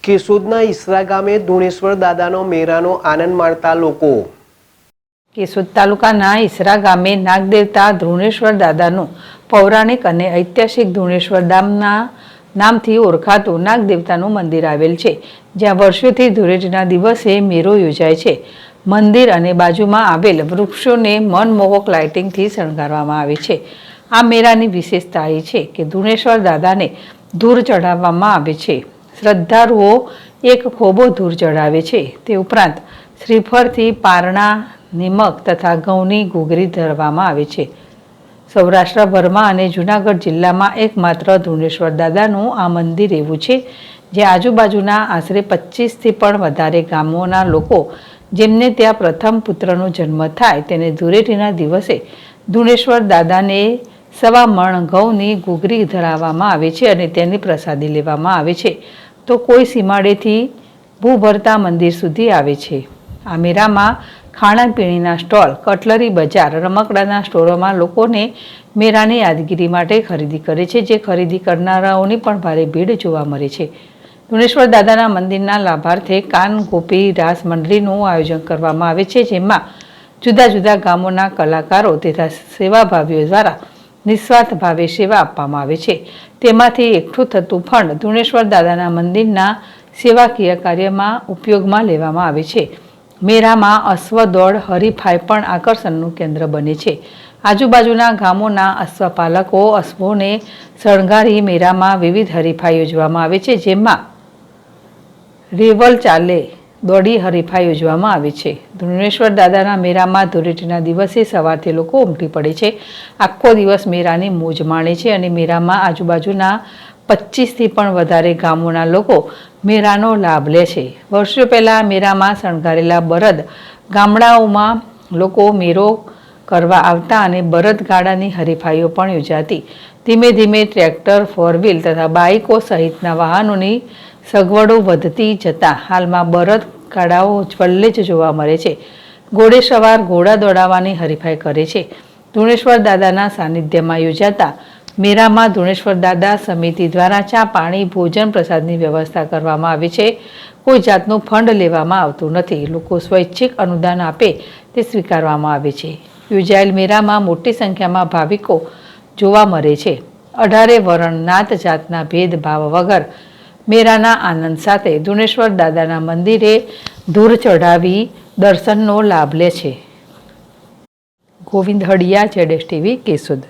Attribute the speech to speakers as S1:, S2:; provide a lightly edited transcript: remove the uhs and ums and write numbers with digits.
S1: કેશોદના ઈસરા ગામે ધુણેશ્વર દાદાનો મેળાનો આનંદ માણતા લોકો।
S2: કેશોદ તાલુકાના ઈસરા ગામે નાગદેવતા ધુણેશ્વર દાદાનું પૌરાણિક અને ઐતિહાસિક ધુણેશ્વર ધામના નામથી ઓળખાતું નાગદેવતાનું મંદિર આવેલ છે, જ્યાં વર્ષોથી ધૂળેટીના દિવસે મેળો યોજાય છે। મંદિર અને બાજુમાં આવેલ વૃક્ષોને મનમોહક લાઇટિંગથી શણગારવામાં આવે છે। આ મેળાની વિશેષતા એ છે કે ધુણેશ્વર દાદાને ધૂળ ચઢાવવામાં આવે છે। શ્રદ્ધાળુઓ એક ખોબો ધૂળ ચઢાવે છે, તે ઉપરાંત શ્રીફળથી પારણા, નિમક તથા ઘઉંની ઘૂઘરી ધરવામાં આવે છે। સૌરાષ્ટ્રભરમાં અને જૂનાગઢ જિલ્લામાં એકમાત્ર ધુણેશ્વર દાદાનું આ મંદિર એવું છે, જે આજુબાજુના આશરે 25થી પણ વધારે ગામોના લોકો જેમને ત્યાં પ્રથમ પુત્રનો જન્મ થાય તેને ધૂળેટીના દિવસે ધુણેશ્વર દાદાને 1.25 મણ ઘઉંની ઘૂઘરી ધરાવવામાં આવે છે અને તેની પ્રસાદી લેવામાં આવે છે, તો કોઈ સીમાડેથી ભૂભરતા મંદિર સુધી આવે છે। આ મેળામાં ખાણાપીણીના સ્ટોલ, કટલરી બજાર, રમકડાના સ્ટોરોમાં લોકોને મેળાની યાદગીરી માટે ખરીદી કરે છે, જે ખરીદી કરનારાઓની પણ ભારે ભીડ જોવા મળે છે। ધુણેશ્વર દાદાના મંદિરના લાભાર્થે કાન ગોપી રાસ મંડળીનું આયોજન કરવામાં આવે છે, જેમાં જુદા જુદા ગામોના કલાકારો તથા સેવાભાવીઓ દ્વારા નિસ્વાર્થ ભાવે સેવા આપવામાં આવે છે। તેમાંથી એકઠું થતું ફંડ ધુણેશ્વર દાદાના મંદિરના સેવાકીય કાર્યમાં ઉપયોગમાં લેવામાં આવે છે। મેળામાં અશ્વ દોડ હરીફાઈ પણ આકર્ષણનું કેન્દ્ર બને છે। આજુબાજુના ગામોના અશ્વપાલકો અશ્વોને શણગારી મેળામાં વિવિધ હરીફાઈ યોજવામાં આવે છે, જેમાં રેવલ ચાલે દોડી હરીફાઈ યોજવામાં આવે છે। ધુણેશ્વર દાદાના મેળામાં ધૂળેટીના દિવસે સવારથી લોકો ઉમટી પડે છે, આખો દિવસ મેળાની મોજ માણે છે અને મેળામાં આજુબાજુના 25થી પણ વધારે ગામોના લોકો મેળાનો લાભ લે છે। વર્ષો પહેલાં મેળામાં શણગારેલા બળદ ગામડાઓમાં લોકો મેળો કરવા આવતા અને બળદગાડાની હરીફાઈઓ પણ યોજાતી। ધીમે ધીમે ટ્રેક્ટર, 4 વ્હીલ તથા બાઇકો સહિતના વાહનોની સગવડો વધતી જતાં હાલમાં બળદગાડાઓ છેલ્લે જ જોવા મળે છે। ઘોડે સવાર ઘોડા દોડાવવાની હરીફાઈ કરે છે। ધુણેશ્વર દાદાના સાનિધ્યમાં યોજાતા મેળામાં ધુણેશ્વર દાદા સમિતિ દ્વારા ચા, પાણી, ભોજન, પ્રસાદની વ્યવસ્થા કરવામાં આવે છે। કોઈ જાતનું ફંડ લેવામાં આવતું નથી, લોકો સ્વૈચ્છિક અનુદાન આપે તે સ્વીકારવામાં આવે છે। યોજાયેલ મેળામાં મોટી સંખ્યામાં ભાવિકો જોવા મળે છે। 18 વર્ણ, નાત જાતના ભેદભાવ વગર મેળાના આનંદ સાથે ધુણેશ્વર દાદાના મંદિરે ધૂળ ચઢાવી દર્શનનો લાભ લે છે। ગોવિંદ હડિયા, ZSTV, કેશોદ।